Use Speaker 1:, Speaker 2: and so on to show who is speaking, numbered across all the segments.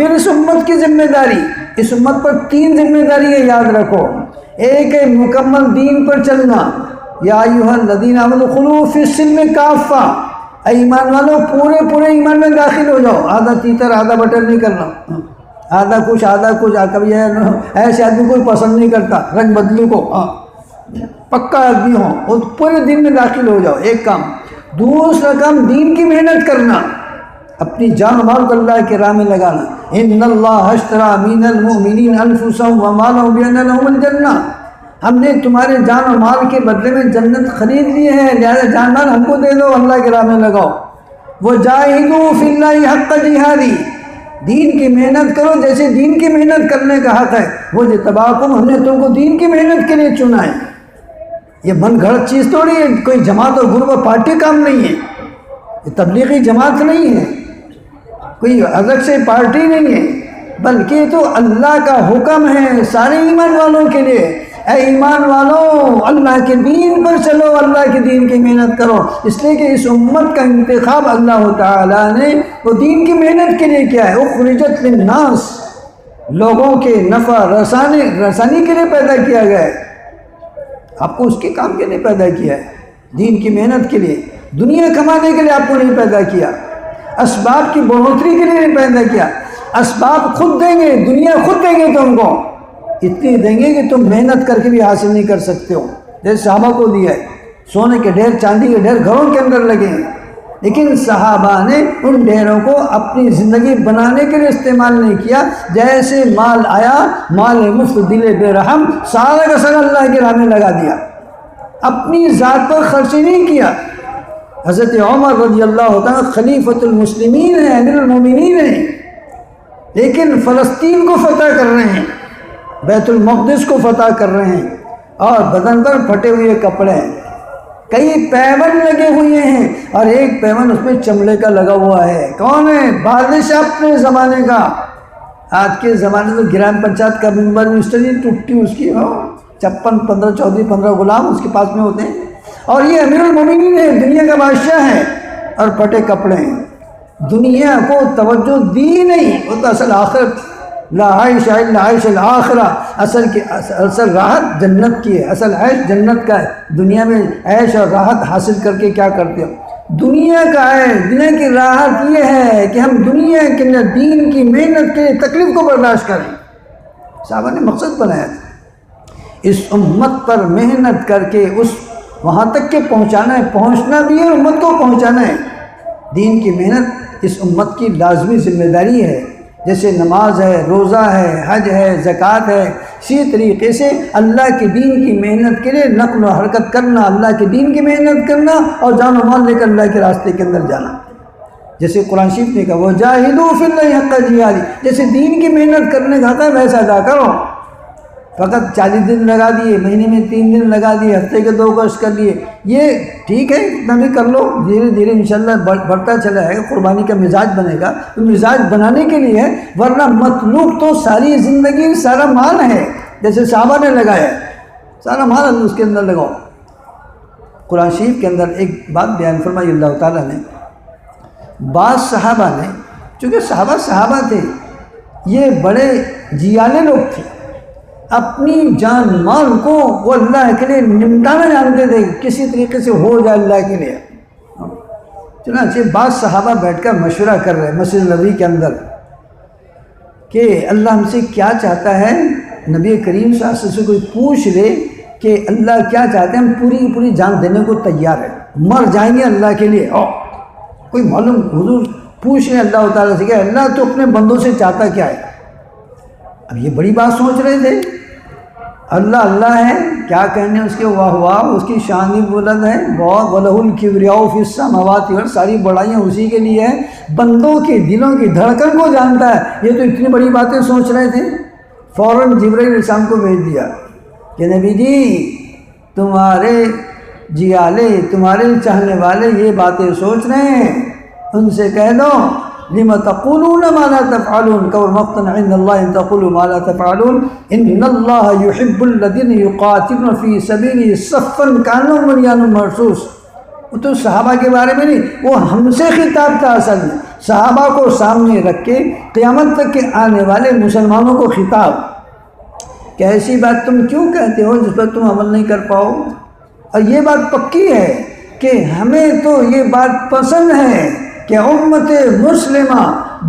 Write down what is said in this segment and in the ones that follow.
Speaker 1: پھر اس امت کی ذمہ داری، اس امت پر 3 ذمہ داریاں یاد رکھو۔ ایک ہے مکمل دین پر چلنا، یا ایھا الذین آمنوا ادخلوا فی السلم کافہ، اے ایمان والو پورے ایمان میں داخل ہو جاؤ، آدھا تیتر آدھا بٹر نہیں کرنا، آدھا کچھ کبھی ایسے آدمی کوئی پسند نہیں کرتا رنگ بدلی کو، پکا آدمی ہو اور پورے دین میں داخل ہو جاؤ، ایک کام۔ دوسرا کام دین کی محنت کرنا، اپنی جان و مال کو اللہ کے راہ میں لگانا۔ ان اللہ اشتری من المؤمنین انفسهم واموالهم بان لهم الجنہ، ہم نے تمہارے جان و مال کے بدلے میں جنت خرید لی ہے، لہذا جان مال ہم کو دے دو، اللہ کے راہ میں لگاؤ۔ وجاہدوا فی اللہ حق جہادی، دین کی محنت کرو جیسے دین کی محنت کرنے کا حق ہے۔ واجتباکم، ہم نے تم کو دین کی محنت کے لیے چنا ہے، یہ من گھڑت چیز تھوڑی ہے، کوئی جماعت اور گروپ اور پارٹی کام نہیں ہے، یہ تبلیغی جماعت نہیں ہے، کوئی الگ سے پارٹی نہیں ہے، بلکہ تو اللہ کا حکم ہے سارے ایمان والوں کے لیے۔ اے ایمان والوں اللہ کے دین پر چلو، اللہ کے دین کی محنت کرو، اس لیے کہ اس امت کا انتخاب اللہ تعالیٰ نے وہ دین کی محنت کے لیے کیا ہے۔ اخرجت للناس، لوگوں کے نفع رسانی کے لیے پیدا کیا گیا ہے، آپ کو اس کے کام کے لیے پیدا کیا ہے، دین کی محنت کے لیے، دنیا کمانے کے لیے آپ کو نہیں پیدا کیا، اسباب کی بڑھوتری کے لیے نہیں پیدا کیا۔ اسباب خود دیں گے، دنیا خود دیں گے تم کو، اتنی دیں گے کہ تم محنت کر کے بھی حاصل نہیں کر سکتے ہو، جیسے صحابہ کو دیا ہے، سونے کے ڈھیر چاندی کے ڈھیر گھروں کے اندر لگے ہیں، لیکن صحابہ نے ان ڈھیروں کو اپنی زندگی بنانے کے لیے استعمال نہیں کیا، جیسے مال آیا مال مفت دل بے رحم سارا کا سارا اللہ کے راہ میں لگا دیا، اپنی ذات پر خرچ نہیں کیا۔ حضرت عمر رضی اللہ تعالیٰ خلیفۃ المسلمین ہیں، امیر المومنین ہیں، لیکن فلسطین کو فتح کر رہے ہیں، بیت المقدس کو فتح کر رہے ہیں، اور بدن پر پھٹے ہوئے کپڑے ہیں، کئی پیون لگے ہوئے ہیں، اور ایک پیون اس میں چمڑے کا لگا ہوا ہے۔ کون ہے؟ بادشاہ اپنے زمانے کا۔ آج کے زمانے میں گرام پنچایت کا ممبر منسٹر ٹوٹی اس کی 56 15 14 15 غلام اس کے پاس میں ہوتے ہیں، اور یہ امیر المومنین ہے، دنیا کا بادشاہ ہے، اور پھٹے کپڑے ہیں۔ دنیا کو توجہ دی نہیں، وہ تو اصل آخرت، لا عیش الا عیش الآخرہ، اصل راحت جنت کی ہے، اصل عیش جنت کا ہے۔ دنیا میں عیش اور راحت حاصل کر کے کیا کرتے ہو؟ دنیا کا ہے، دنیا کی راحت یہ ہے کہ ہم دنیا کے اندر دین کی محنت کے تکلیف کو برداشت کریں۔ صحابہ نے مقصد بنایا تھا اس امت پر محنت کر کے وہاں تک کہ پہنچانا ہے، پہنچنا بھی ہے، امت کو پہنچانا ہے۔ دین کی محنت اس امت کی لازمی ذمہ داری ہے، جیسے نماز ہے، روزہ ہے، حج ہے، زکوٰۃ ہے، اسی طریقے سے اللہ کے دین کی محنت کے لیے نقل و حرکت کرنا، اللہ کے دین کی محنت کرنا، اور جان و مال لے کر اللہ کے راستے کے اندر جانا۔ جیسے قرآن شریف نے کہا وَجَاهِدُوا فِي اللَّهِ حَقَّ جِهَادِهِ، جیسے دین کی محنت کرنے کا ہے ویسا ادا کرو۔ فقط 40 دن لگا دیے، مہینے میں 3 دن لگا دیے، ہفتے کے 2 گوشت کر لیے، یہ ٹھیک ہے، اتنا بھی کر لو، دھیرے دھیرے انشاءاللہ بڑھتا چلا جائے گا، قربانی کا مزاج بنے گا، تو مزاج بنانے کے لیے ہے، ورنہ مطلوب تو ساری زندگی سارا مال ہے، جیسے صحابہ نے لگایا سارا مال اس کے اندر لگاؤ۔ قرآن شریف کے اندر ایک بات بیان فرمائی اللہ تعالیٰ نے، بعض صحابہ نے، چونکہ صحابہ تھے، یہ بڑے جیالے لوگ تھے، اپنی جان مال کو وہ اللہ کے لیے نمٹانا جانتے تھے، کسی طریقے سے ہو جائے اللہ کے لیے۔ چنانچہ بعض صحابہ بیٹھ کر مشورہ کر رہے مسجد نبی کے اندر کہ اللہ ہم سے کیا چاہتا ہے، نبی کریم صلی اللہ علیہ وسلم سے کوئی پوچھ لے کہ اللہ کیا چاہتے ہیں، ہم پوری جان دینے کو تیار ہیں، مر جائیں گے اللہ کے لیے۔ کوئی معلوم حضور پوچھ لیں اللہ تعالیٰ سے کہ اللہ تو اپنے بندوں سے چاہتا کیا ہے۔ اب یہ بڑی بات سوچ رہے تھے، اللہ ہے، کیا کہنے اس کے، واہ واہ، اس کی شان ہی بلند ہے، وَلَهُ الْكِبْرِيَاءُ فِي السَّمَاوَاتِ وَالْأَرْضِ، ساری بڑائیاں اسی کے لیے ہیں، بندوں کے دلوں کی دھڑکن کو جانتا ہے۔ یہ تو اتنی بڑی باتیں سوچ رہے تھے، فوراً جبرائیل علیہ السلام کو بھیج دیا کہ نبی جی تمہارے جیالے، تمہارے چاہنے والے یہ باتیں سوچ رہے ہیں، ان سے کہہ دو لِمَ تَقُولُونَ مَا لَا تَفْعَلُونَ، كَبُرَ مَقْتًا عِندَ اللَّهِ أَن تَقُولُوا مَا لَا تَفْعَلُونَ إِنَّ اللَّهَ يُحِبُّ الَّذِينَ يُقَاتِلُونَ فِي سَبِيلِهِ صَفًّا كَأَنَّهُمْ بُنْيَانٌ مَرْصُوصٌ۔ وہ تو صحابہ کے بارے میں نہیں، وہ ہم سے خطاب تھا اصل میں، صحابہ کو سامنے رکھ کے قیامت تک کے آنے والے مسلمانوں کو خطاب کہ ایسی بات تم کیوں کہتے ہو جس پر تم عمل نہیں کر پاؤ؟ اور یہ بات پکی ہے کہ ہمیں تو یہ بات پسند ہے کہ امت مسلمہ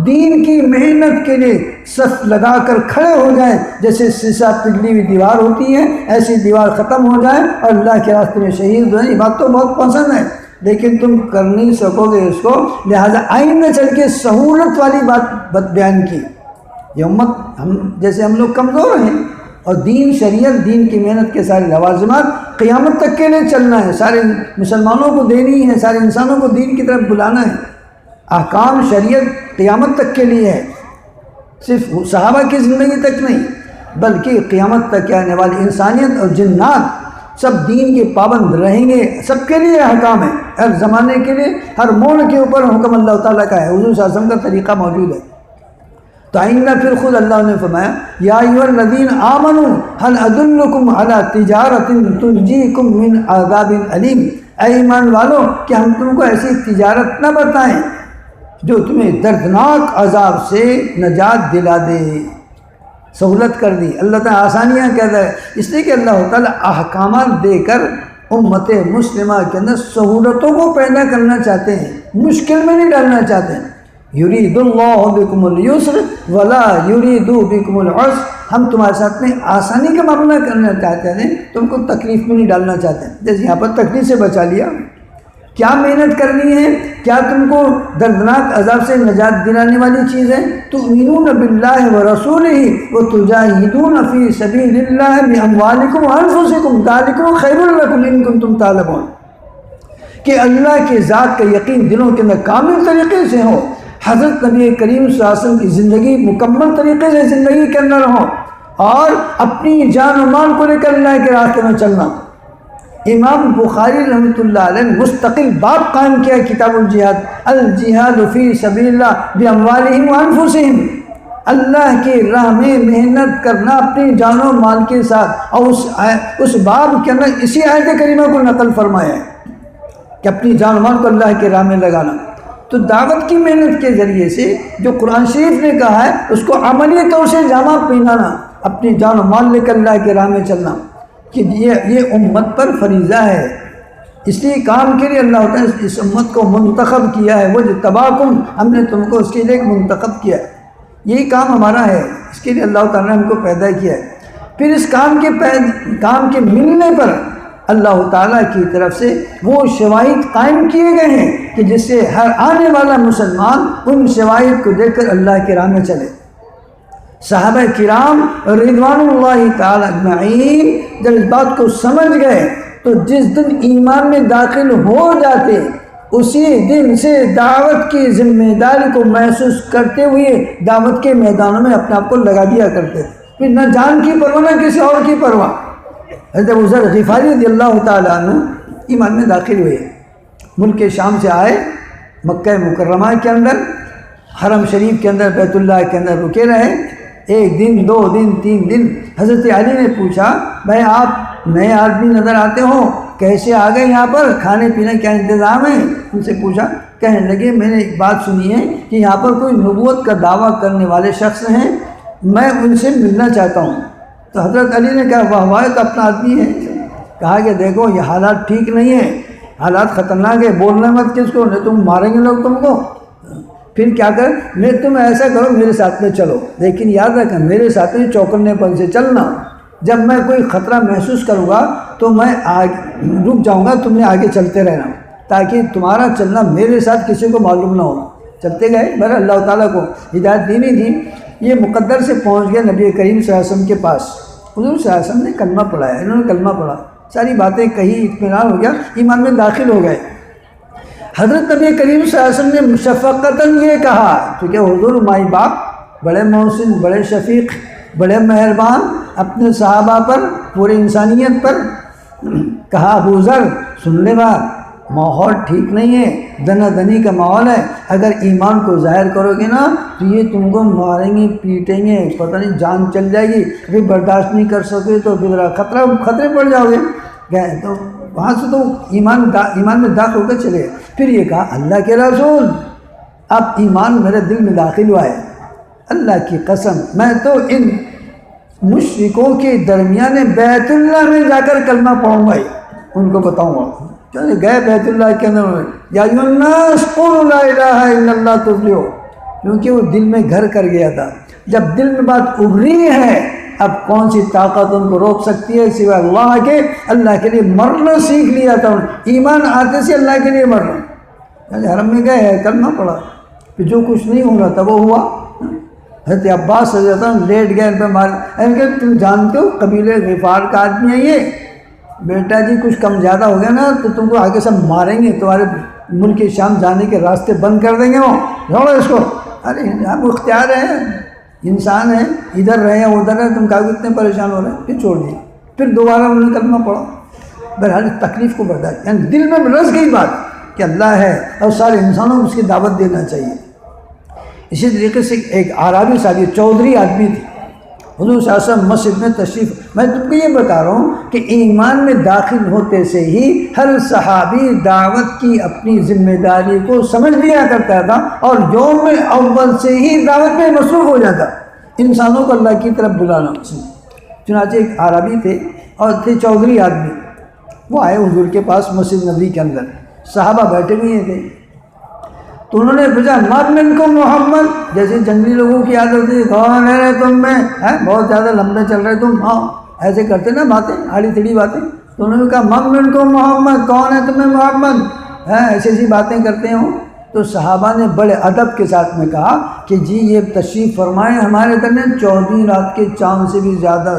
Speaker 1: دین کی محنت کے لیے صف لگا کر کھڑے ہو جائیں، جیسے سیسا پگھلی ہوئی دیوار ہوتی ہے ایسی دیوار ختم ہو جائے اور اللہ کے راستے میں شہید ہو جائیں۔ یہ بات تو بہت پسند ہے، لیکن تم کر نہیں سکو گے اس کو، لہٰذا آئندہ چل کے سہولت والی بات بیان کی۔ یہ امت جیسے ہم لوگ کمزور ہیں اور دین شریعت دین کی محنت کے سارے لوازمات قیامت تک کے لیے چلنا ہے، سارے مسلمانوں کو دینی ہے، سارے انسانوں کو دین کی طرف بلانا ہے۔ احکام شریعت قیامت تک کے لیے ہے، صرف صحابہ کی زندگی تک نہیں بلکہ قیامت تک آنے والی انسانیت اور جنات سب دین کے پابند رہیں گے، سب کے لیے احکام ہے، ہر زمانے کے لیے ہر موڑ کے اوپر حکم اللہ تعالیٰ کا ہے، حضور صلی اللہ علیہ وسلم کا طریقہ موجود ہے۔ تو آئندہ پھر خود اللہ نے فرمایا یا ایھا الذین آمنوا هل ادلکم علی تجارۃ تنجیکم من عذاب علیم، اے ایمان والو کہ ہم تم کو ایسی تجارت نہ بتائیں جو تمہیں دردناک عذاب سے نجات دلا دے۔ سہولت کر دی اللہ تعالیٰ، آسانیاں کہتا ہے، اس لیے کہ اللہ تعالیٰ احکامات دے کر امت مسلمہ کے اندر سہولتوں کو پیدا کرنا چاہتے ہیں، مشکل میں نہیں ڈالنا چاہتے ہیں۔ یرید اللہ بکم اليسر ولا یرید بکم العسر، ہم تمہارے ساتھ میں آسانی کا معاملہ کرنا چاہتے ہیں، تم کو تکلیف میں نہیں ڈالنا چاہتے ہیں۔ جیسے یہاں پر تکلیف سے بچا لیا، کیا محنت کرنی ہے، کیا تم کو دردناک عذاب سے نجات دلانے والی چیز ہے؟ تؤمنون باللہ ورسولہ وتجاہدون فی سبیل اللہ باموالکم وانفسکم ذالکم خیر لکم ان کنتم تعلمون، کہ اللہ کے ذات کا یقین دلوں کے اندر کامل طریقے سے ہو، حضرت نبی کریم صلی اللہ علیہ وسلم کی زندگی مکمل طریقے سے زندگی کے اندر ہو، اور اپنی جان و مال کو لے کر اللہ کے راستے میں چلنا۔ امام بخاری رحمۃ اللہ علیہ نے مستقل باب قائم کیا کتاب الجہاد، الجہاد فی سبیل اللہ باموالہم وانفسہم، اللہ کی راہ میں محنت کرنا اپنی جان و مال کے ساتھ، اور اس باب کے اندر اسی آیت کریمہ کو نقل فرمایا ہے کہ اپنی جان و مال کو اللہ کے راہ میں لگانا۔ تو دعوت کی محنت کے ذریعے سے جو قرآن شریف نے کہا ہے اس کو عملی طور سے جامع پہنانا، اپنی جان و مال لے کر اللہ کے راہ میں چلنا، کہ یہ امت پر فریضہ ہے۔ اس لیے کام کے لیے اللہ تعالیٰ نے اس امت کو منتخب کیا ہے، وَاجْتَبَاكُمْ، ہم نے تم کو اس کے لیے منتخب کیا ہے، یہی کام ہمارا ہے، اس کے لیے اللہ تعالیٰ نے ہم کو پیدا کیا ہے۔ پھر اس کام کے ملنے پر اللہ تعالیٰ کی طرف سے وہ شواہد قائم کیے گئے ہیں کہ جس سے ہر آنے والا مسلمان ان شواہد کو دیکھ کر اللہ کے راہ میں چلے۔ صحابہ کرام رضوان اللہ تعالیٰ اجمعین جب اس بات کو سمجھ گئے تو جس دن ایمان میں داخل ہو جاتے اسی دن سے دعوت کی ذمہ داری کو محسوس کرتے ہوئے دعوت کے میدانوں میں اپنے آپ کو لگا دیا کرتے تھے، پھر نہ جان کی پرواہ نہ کسی اور کی پرواہ۔ حضرت ابو ذر غفاری رضی اللہ تعالیٰ عنہ ایمان میں داخل ہوئے، ملک شام سے آئے، مکہ مکرمہ کے اندر حرم شریف کے اندر بیت اللہ کے اندر رکے رہے، ایک دن، دو دن، تین دن۔ حضرت علی نے پوچھا بھائی آپ نئے آدمی نظر آتے ہو، کیسے آ گئے یہاں پر، کھانے پینے کیا انتظام ہے؟ ان سے پوچھا، کہنے لگے میں نے ایک بات سنی ہے کہ یہاں پر کوئی نبوت کا دعویٰ کرنے والے شخص ہیں، میں ان سے ملنا چاہتا ہوں۔ تو حضرت علی نے کہا واہ واہ تو اپنا آدمی ہے۔ کہا کہ دیکھو یہ حالات ٹھیک نہیں ہیں، حالات خطرناک ہے، بولنا مت کس کو، نہیں تم ماریں گے لوگ تم کو۔ پھر کیا کر، میں تم ایسا کرو میرے ساتھ میں چلو، لیکن یاد رکھیں میرے ساتھ میں چوکنے پن سے چلنا، جب میں کوئی خطرہ محسوس کروں گا تو میں رک جاؤں گا، تم نے آگے چلتے رہنا تاکہ تمہارا چلنا میرے ساتھ کسی کو معلوم نہ ہو۔ چلتے گئے، بہر اللہ تعالیٰ کو ہدایت دینی تھی، یہ مقدر سے پہنچ گیا نبی کریم صلی اللہ علیہ وسلم کے پاس۔ حضور صلی اللہ علیہ وسلم نے کلمہ پڑھایا، انہوں نے کلمہ پڑھا، ساری باتیں کہی، اطمینان ہو گیا، ایمان میں داخل ہو گئے۔ حضرت نبی کریم صلی اللہ علیہ وسلم نے شفقتاً یہ کہا، کیونکہ حضور مائی باپ بڑے محسن، بڑے شفیق، بڑے مہربان اپنے صحابہ پر، پوری انسانیت پر، کہا ابو ذر سن لے بات، ماحول ٹھیک نہیں ہے، دنا دنی کا ماحول ہے، اگر ایمان کو ظاہر کرو گے نا تو یہ تم کو ماریں گے، پیٹیں گے، پتہ نہیں جان چل جائے گی، پھر برداشت نہیں کر سکے تو پھر خطرے پڑ جاؤ گے۔ گئے تو وہاں سے تو ایمان میں داخل ہو کر چلے گئے۔ پھر یہ کہا اللہ کے رسول اب ایمان میرے دل میں داخل ہوا ہے، اللہ کی قسم میں تو ان مشرکوں کے درمیان بیت اللہ میں جا کر کلمہ پڑھوں گا، ان کو بتاؤں گا۔ چلے گئے بیت اللہ کے اندر، یا ایھا الناس قولوا لا الہ الا اللہ تفلحوا، کیونکہ وہ دل میں گھر کر گیا تھا۔ جب دل میں بات ابھری ہے، اب کون سی طاقت ان کو روک سکتی ہے سوائے اللہ کے؟ اللہ کے لیے مرنا سیکھ لیا تھا، ایمان آتے سے اللہ کے لیے مرنا۔ حرم میں گئے، کلمہ پڑھا، پھر جو کچھ نہیں ہو رہا تھا وہ ہوا۔ حضرت عباس رضی اللہ عنہ لیٹ گئے، ان پہ مار، کہ تم جانتے ہو قبیلے غفار کا آدمی ہے یہ، بیٹا جی کچھ کم زیادہ ہو گیا نا تو تم کو آگے سب ماریں گے، تمہارے ملک شام جانے کے راستے بند کر دیں گے، وہ چھوڑو اس کو۔ ارے آپ اختیار ہے، انسان ہے، ادھر رہے ادھر رہے، تم کاغذ اتنے پریشان ہو رہے ہیں، پھر چھوڑ دیے۔ پھر دوبارہ انہوں نے کلمہ پڑھا، بہرحال تکلیف کو برداشت، یعنی دل میں رس گئی بات کہ اللہ ہے اور سارے انسانوں کو اس کی دعوت دینا چاہیے۔ اسی طریقے سے ایک عربی صحابی، چودھری آدمی تھی، حضور صلی اللہ علیہ وسلم مسجد میں تشریف، میں تم کو یہ بتا رہا ہوں کہ ایمان میں داخل ہوتے سے ہی ہر صحابی دعوت کی اپنی ذمہ داری کو سمجھ لیا کرتا تھا اور یوم اول سے ہی دعوت میں مصروف ہو جاتا، انسانوں کو اللہ کی طرف بلانا۔ چنانچہ ایک عربی تھے اور تھے چودھری آدمی، وہ آئے حضور کے پاس مسجد نبوی کے اندر، صحابہ بیٹھے ہوئے تھے، تو انہوں نے پوچھا من منکم محمد، جیسے جنگلی لوگوں کی عادت ہے، کون ہے تم میں، بہت زیادہ لمبے چل رہے تم، ہاں ایسے کرتے نا باتیں، آڑی تھڑی باتیں، تو انہوں نے کہا من منکم محمد، کون ہے تمہیں محمد، ایسی ایسی باتیں کرتے ہوں۔ تو صحابہ نے بڑے ادب کے ساتھ میں کہا کہ جی یہ تشریف فرمائیں ہمارے درمیان، 14 رات کے چاند سے بھی زیادہ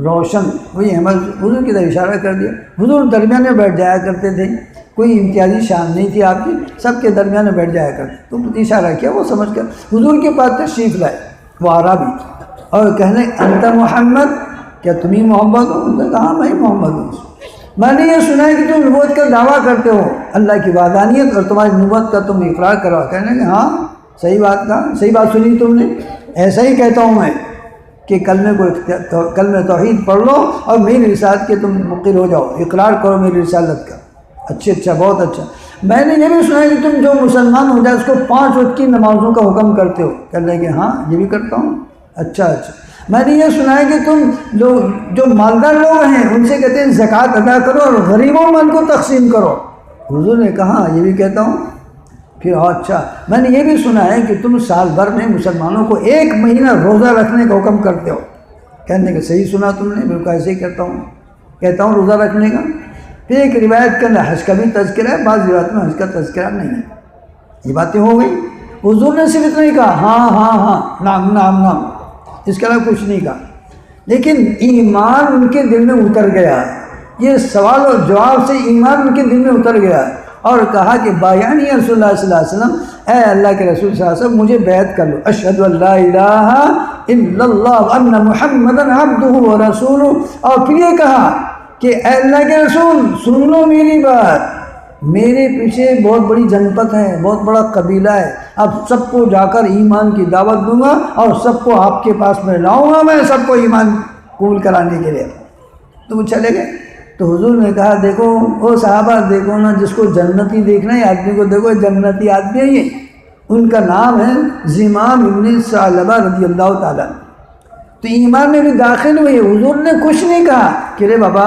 Speaker 1: روشن، وہی ہمیں حضور کی طرف اشارہ کر دیا۔ حضور درمیان میں بیٹھ جایا کرتے تھے، کوئی امتیازی شان نہیں تھی آپ کی، سب کے درمیان میں بیٹھ جایا کرتے، تو اشارہ کیا، وہ سمجھ کر حضور کے پاس تشریف لائے وہ عربی، اور کہنے انت محمد، کیا تمہیں محمد ہو؟ انہوں نے کہا ہاں میں محمد ہوں۔ میں نے یہ سنا ہے کہ تم نبوت کا دعویٰ کرتے ہو، اللہ کی وحدانیت اور تمہاری نبوت کا تم اقرار کرو۔ کہنے کہ ہاں صحیح بات کہا، صحیح بات سنی تم نے، ایسا ہی کہتا ہوں میں کہ کلمہ توحید پڑھ لو اور میری رسالت کے تم مقر ہو جاؤ، اقرار کرو میری رسالت کا۔ اچھا بہت اچھا، میں نے یہ بھی سنا ہے کہ تم جو مسلمان ہو جائے اس کو 5 وقت کی نمازوں کا حکم کرتے ہو۔ کہنے کہ ہاں یہ بھی کرتا ہوں۔ اچھا میں نے یہ سنا ہے کہ تم لوگ جو مالدار لوگ ہیں ان سے کہتے ہیں زکوٰۃ ادا کرو اور غریبوں مال کو تقسیم کرو۔ حضور نے کہا یہ بھی کہتا ہوں۔ پھر اچھا میں نے یہ بھی سنا ہے کہ تم سال بھر میں مسلمانوں کو 1 مہینہ روزہ رکھنے کا حکم کرتے ہو۔ کہنے کہ صحیح سنا تم نے، بالکل ایسے ہی کہتا ہوں روزہ رکھنے کا۔ پھر ایک روایت کے اندر حج کا بھی تذکرہ ہے، بعض روایت میں حج کا تذکرہ نہیں ہے۔ یہ باتیں ہو گئی، حضور نے صرف اتنا ہی کہا ہاں نام، اس کے علاوہ کچھ نہیں کہا، لیکن ایمان ان کے دل میں اتر گیا، یہ سوال اور جواب سے ایمان ان کے دل میں اتر گیا، اور کہا کہ بایعنی رسول اللہ صلی اللہ علیہ وسلم، اے اللہ کے رسول صلی اللہ علیہ وسلم مجھے بیعت کر لو، اشہد ان لا الہ الا اللہ وان محمدا عبدہ ورسولہ۔ اور پھر یہ کہا کہ اے اللہ کے رسول سن لو میری بات، میرے پیچھے بہت بڑی جنپت ہے، بہت بڑا قبیلہ ہے، اب سب کو جا کر ایمان کی دعوت دوں گا اور سب کو آپ کے پاس میں لاؤں گا، میں سب کو ایمان قبول کرانے کے لیے۔ تو وہ چلے گئے، تو حضور نے کہا دیکھو وہ صحابہ، دیکھو نا جس کو جنتی دیکھنا ہے آدمی کو، دیکھو جنتی آدمی ہے یہ، ان کا نام ہے زمام ابن ثعلبہ رضی اللہ تعالیٰ۔ تو ایمان میں بھی داخل ہوئی، حضور نے کچھ نہیں کہا کہ رے بابا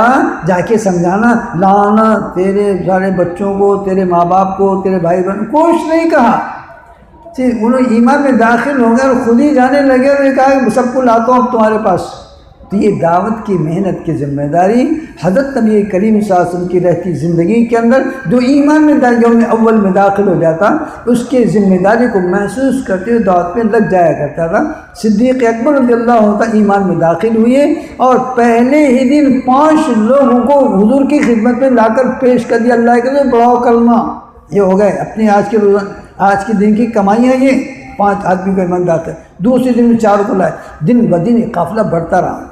Speaker 1: جا کے سمجھانا، لانا تیرے سارے بچوں کو، تیرے ماں باپ کو، تیرے بھائی بہن، کچھ نہیں کہا، انہوں ایمان میں داخل ہو گئے اور خود ہی جانے لگے اور کہا کہ سب کو لاتا ہوں اب تمہارے پاس۔ تو یہ دعوت کی محنت کی ذمہ داری حضرت نبی کریم صلی اللہ علیہ وسلم کی رہتی زندگی کے اندر جو ایمان میں یوم اول میں داخل ہو جاتا، اس کے ذمہ داری کو محسوس کرتے ہوئے دعوت میں لگ جایا کرتا تھا۔ صدیق اکبر رضی اللہ عنہ ایمان میں داخل ہوئے اور پہلے ہی دن 5 لوگوں کو حضور کی خدمت میں لا کر پیش کر دیا، اللہ کے لیے پڑھاؤ کلمہ، یہ ہو گئے اپنے آج کے دن کی کمائی ہے، یہ 5 آدمی کو ایمان داخل، دوسرے دن میں 4 کو لائے، دن بدن قافلہ بڑھتا رہا۔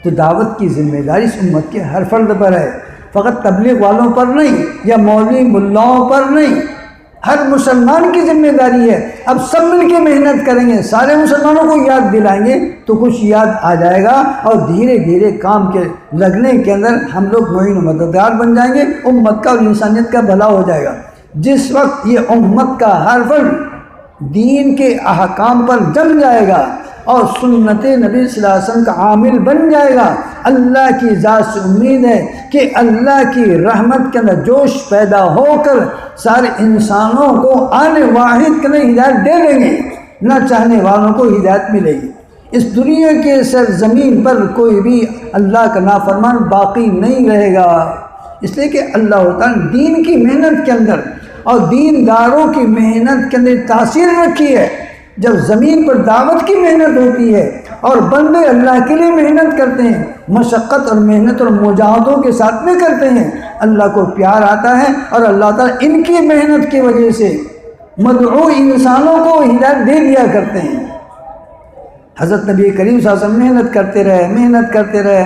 Speaker 1: تو دعوت کی ذمہ داری اس امت کے ہر فرد پر ہے، فقط تبلیغ والوں پر نہیں یا مولوی ملاؤں پر نہیں، ہر مسلمان کی ذمہ داری ہے۔ اب سب مل کے محنت کریں گے، سارے مسلمانوں کو یاد دلائیں گے تو کچھ یاد آ جائے گا، اور دھیرے دھیرے کام کے لگنے کے اندر ہم لوگ معین و مددگار بن جائیں گے، امت کا اور انسانیت کا بھلا ہو جائے گا۔ جس وقت یہ امت کا ہر فرد دین کے احکام پر جم جائے گا اور سنت نبی صلی اللہ علیہ وسلم کا عامل بن جائے گا، اللہ کی ذات سے امید ہے کہ اللہ کی رحمت کے اندر جوش پیدا ہو کر سارے انسانوں کو آنے واحد کے اندر ہدایت دے دیں گے، نہ چاہنے والوں کو ہدایت ملے گی۔ اس دنیا کے سرزمین پر کوئی بھی اللہ کا نافرمان باقی نہیں رہے گا، اس لیے کہ اللہ تعالیٰ دین کی محنت کے اندر اور دینداروں کی محنت کے اندر تاثیر رکھی ہے۔ جب زمین پر دعوت کی محنت ہوتی ہے اور بندے اللہ کے لیے محنت کرتے ہیں، مشقت اور محنت اور مجاہدوں کے ساتھ میں کرتے ہیں، اللہ کو پیار آتا ہے اور اللہ تعالیٰ ان کی محنت کی وجہ سے مدعو انسانوں کو ہدایت دے دیا کرتے ہیں۔ حضرت نبی کریم صلی اللہ علیہ وسلم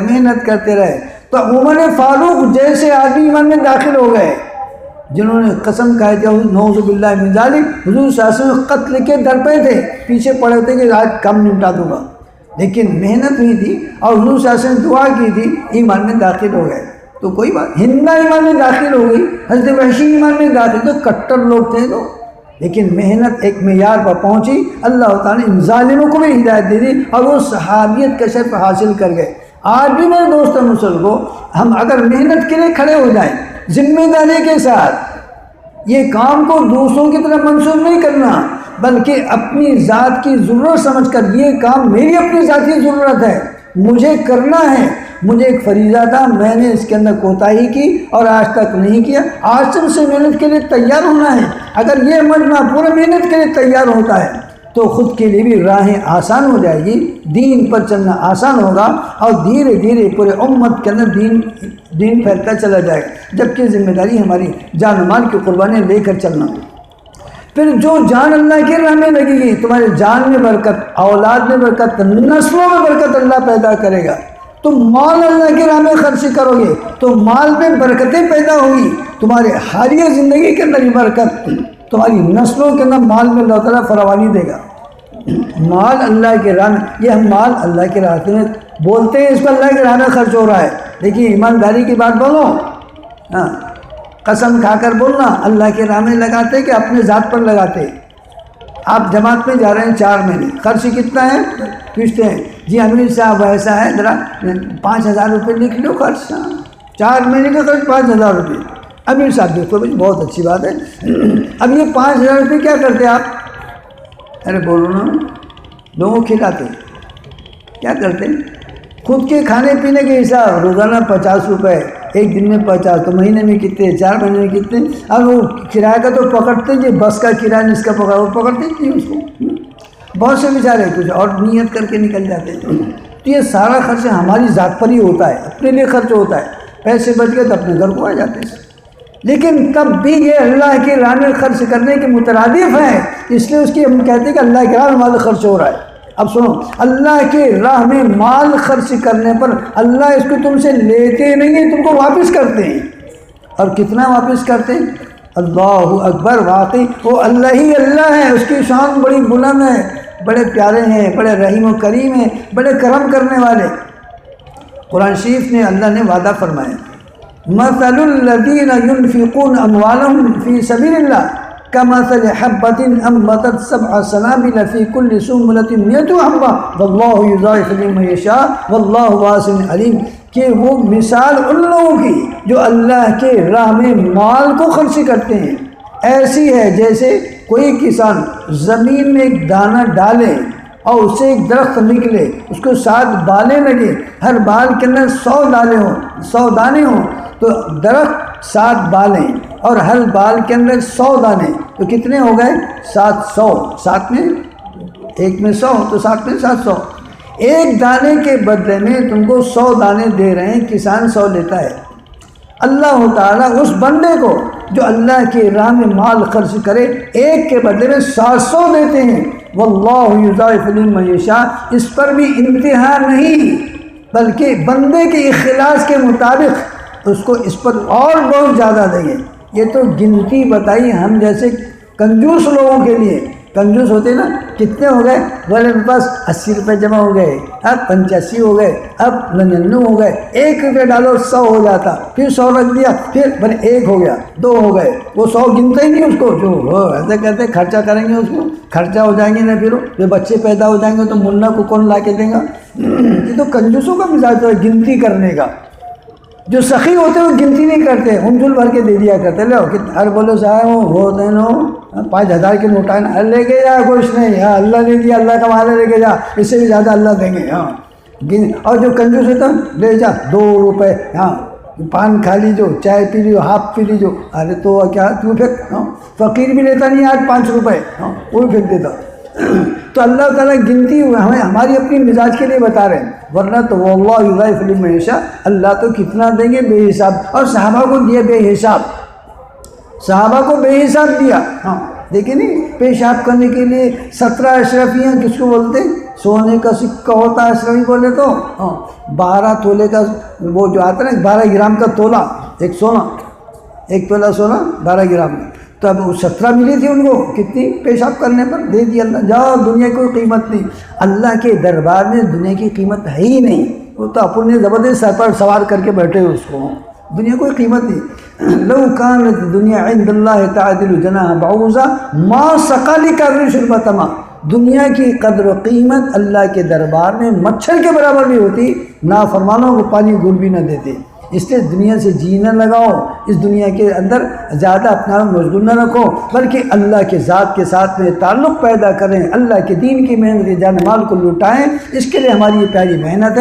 Speaker 1: محنت کرتے رہے تو عمر فاروق جیسے آدمی ایمان میں داخل ہو گئے، جنہوں نے قسم کھائی تھی نعوذ باللہ من ذالک، حضور صلی اللہ علیہ وسلم قتل کے در پہ تھے، پیچھے پڑے تھے کہ آج کم نمٹا دوں گا، لیکن محنت ہوئی تھی اور حضور صلی اللہ علیہ وسلم دعا کی تھی، ایمان میں داخل ہو گئے۔ تو کوئی بات، ہندا ایمان میں داخل ہو گئی، حضرت وحشی ایمان میں داخل، تو کٹر لوگ تھے تو، لیکن محنت ایک معیار پر پہنچی، اللہ تعالیٰ نے ان ظالموں کو بھی ہدایت دے دی اور وہ صحابیت کا شرف حاصل کر گئے۔ آج بھی میرے دوست مسلمانوں، ہم اگر محنت کے لیے کھڑے ہو جائیں ذمہ داری کے ساتھ، یہ کام کو دوسروں کی طرف منسوخ نہیں کرنا بلکہ اپنی ذات کی ضرورت سمجھ کر یہ کام میری اپنی ذاتی ضرورت ہے، مجھے کرنا ہے، مجھے ایک فریضہ تھا، میں نے اس کے اندر کوتاہی کی اور آج تک نہیں کیا، آج سے اسے محنت کے لیے تیار ہونا ہے۔ اگر یہ مجمع پورے محنت کے لیے تیار ہوتا ہے تو خود کے لیے بھی راہیں آسان ہو جائے گی، دین پر چلنا آسان ہوگا اور دھیرے دھیرے پورے امت کے اندر دین پھیلتا چلا جائے گا، جبکہ ذمہ داری ہماری جان و مال کی قربانیاں لے کر چلنا۔ پھر جو جان اللہ کی راہ میں لگے گی، تمہارے جان میں برکت، اولاد میں برکت، نسلوں میں برکت اللہ پیدا کرے گا۔ تم مال اللہ کی راہ میں خرچ کرو گے تو مال میں برکتیں پیدا ہوگی، تمہارے حالیہ زندگی کے اندر برکت، تمہاری نسلوں کے اندر مال میں اللہ تعالیٰ فراوانی دے گا۔ مال اللہ کے راہ میں، یہ ہم مال اللہ کے راہ میں بولتے ہیں، اس کو اللہ کے راہ میں خرچ ہو رہا ہے، لیکن ایمانداری کی بات بولو، ہاں قسم کھا کر بولنا، اللہ کے راہ میں لگاتے کہ اپنے ذات پر لگاتے؟ آپ جماعت میں جا رہے ہیں 4 مہینے، خرچ کتنا ہے؟ پوچھتے ہیں جی امیر صاحب ایسا ہے، ذرا 5,000 روپے لکھ لو خرچ، 4 مہینے کا خرچ 5,000 روپے۔ امیر صاحب دیکھو بھائی بہت اچھی بات ہے، اب یہ 5,000 روپے کیا کرتے آپ؟ ارے بولو نا، لوگوں کھلاتے، کیا کرتے؟ خود کے کھانے پینے کے حساب، روزانہ 50 روپے، ایک دن میں 50، تو مہینے میں کتنے، 4 مہینے میں کتنے؟ اب وہ کرایہ کا تو پکڑتے جی، بس کا کرایہ جس کا پکڑا وہ پکڑتے نہیں اس کو، بہت سے بیچارے کچھ اور نیت کر کے نکل جاتے ہیں۔ تو یہ سارا خرچ ہماری ذات پر ہی ہوتا ہے، اپنے لیے خرچ ہوتا ہے، پیسے بچ گئے تو اپنے گھر کو آ جاتے ہیں، لیکن تب بھی یہ اللہ کی راہ میں خرچ کرنے کے مترادف ہے، اس لیے اس کی ہم کہتے ہیں کہ اللہ کی راہ میں مال خرچ ہو رہا ہے۔ اب سنو، اللہ کی راہ میں مال خرچ کرنے پر اللہ اس کو تم سے لیتے نہیں ہیں، تم کو واپس کرتے ہیں، اور کتنا واپس کرتے ہیں؟ اللہ اکبر، واقعی وہ اللہ ہی اللہ ہے، اس کی شان بڑی بلند ہے، بڑے پیارے ہیں، بڑے رحیم و کریم ہیں، بڑے کرم کرنے والے۔ قرآن شریف نے اللہ نے وعدہ فرمایا، مثل الذین ينفقون اموالهم فی سبیل اللہ كمثل حبة أنبتت 7 سنابل في كل سنبلة 100 حبة والله يضاعف لمن يشاء والله واسع علیم، کہ وہ مثال ان لوگوں کی جو اللہ کے راہ میں مال کو خرچ کرتے ہیں ایسی ہے جیسے کوئی کسان زمین میں ایک دانہ ڈالے اور اس سے ایک درخت نکلے، اس کو 7 بالیں لگے، ہر بال کے اندر 100 دانے ہوں، تو درخت 7 بالیں اور ہر بال کے اندر 100 دانے، تو کتنے ہو گئے؟ 700، 7 میں 1 میں 100 تو 7 میں 700۔ ایک دانے کے بدلے میں تم کو 100 دانے دے رہے ہیں، کسان 100 لیتا ہے۔ اللہ تعالیٰ اس بندے کو جو اللہ کی راہ میں مال خرچ کرے ایک کے بدلے میں 700 دیتے ہیں۔ واللہ یضاعف لمن یشاء، اس پر بھی انتہا نہیں بلکہ بندے کے اخلاص کے مطابق اس کو اس پر اور بہت زیادہ دیں گے۔ یہ تو گنتی بتائی ہم جیسے کنجوس لوگوں کے لیے، کنجوس ہوتے نا، کتنے ہو گئے؟ بولے میرے پاس 80 روپے جمع ہو گئے، اب 85 ہو گئے، اب 99 ہو گئے، 1 روپے ڈالو 100 ہو جاتا، پھر 100 رکھ دیا، پھر بولے 1 ہو گیا، 2 ہو گئے، وہ 100 گنتا ہی نہیں اس کو، جو ایسے کہتے خرچہ کریں گے، اس کو خرچہ ہو جائیں گے نا، پھر بچے پیدا ہو جائیں گے تو منا کو کون لا کے دے گا؟ یہ تو کنجوسوں کا مزاج ہے، گنتی کرنے کا۔ جو سخی ہوتے ہیں وہ گنتی نہیں کرتے، ہنجل بھر کے دے دیا کرتے، لو ہر بولو صاحب وہ دے نو 5,000 کے نوٹ آئے نا، لے کے جا کچھ نہیں، ہاں اللہ نے دیا، اللہ کا مال ہے، لے کے جا، اس سے بھی زیادہ اللہ دیں گے، ہاں۔ اور جو کنجوس ہوتا ہے لے جا 2 روپے، ہاں پان کھا لیجو، چائے پی لیجو، ہاف پی لیجو، ارے تو کیا کیوں پھینک، ہاں فقیر بھی لیتا نہیں آج 5 روپے، ہاں وہ بھی پھینک دیتا۔ تو اللہ تعالیٰ گنتی ہمیں ہماری اپنی مزاج کے لیے بتا رہے ہیں، ورنہ تو واللہ یضاعف لمن یشاء، اللہ تو کتنا دیں گے بے حساب، اور صحابہ کو دیا بے حساب، صحابہ کو بے حساب دیا، ہاں دیکھیں نہیں، پیشاب کرنے کے لیے 17 اشرفیاں کس کو بولتے؟ سونے کا سکہ ہوتا ہے اشرفی بولے تو، ہاں 12 تولے کا وہ جو آتا ہے نا، 12 گرام کا تولہ، ایک سونا، 1 تولہ سونا 12 گرام میں، تو اب 17 ملی تھی ان کو، کتنی پیشاب کرنے پر دے دی اللہ، جاؤ دنیا کی کوئی قیمت نہیں، اللہ کے دربار میں دنیا کی قیمت ہے ہی نہیں، وہ تو اپنے زبردست سر پر سوار کر کے بیٹھے اس کو، دنیا کوئی قیمت نہیں۔ لو کانت دنیا عند اللہ تعدل جناح بعوضہ ما سقى للکافر شربۃ ماء، دنیا کی قدر و قیمت اللہ کے دربار میں مچھر کے برابر بھی ہوتی، نافرمانوں کو پانی گھل بھی نہ دیتے۔ اس لیے دنیا سے جی نہ لگاؤ، اس دنیا کے اندر زیادہ اپنا مشغول نہ رکھو، بلکہ اللہ کے ذات کے ساتھ میں تعلق پیدا کریں، اللہ کے دین کی محنت جان مال کو لٹائیں، اس کے لیے ہماری یہ پیاری محنت ہے۔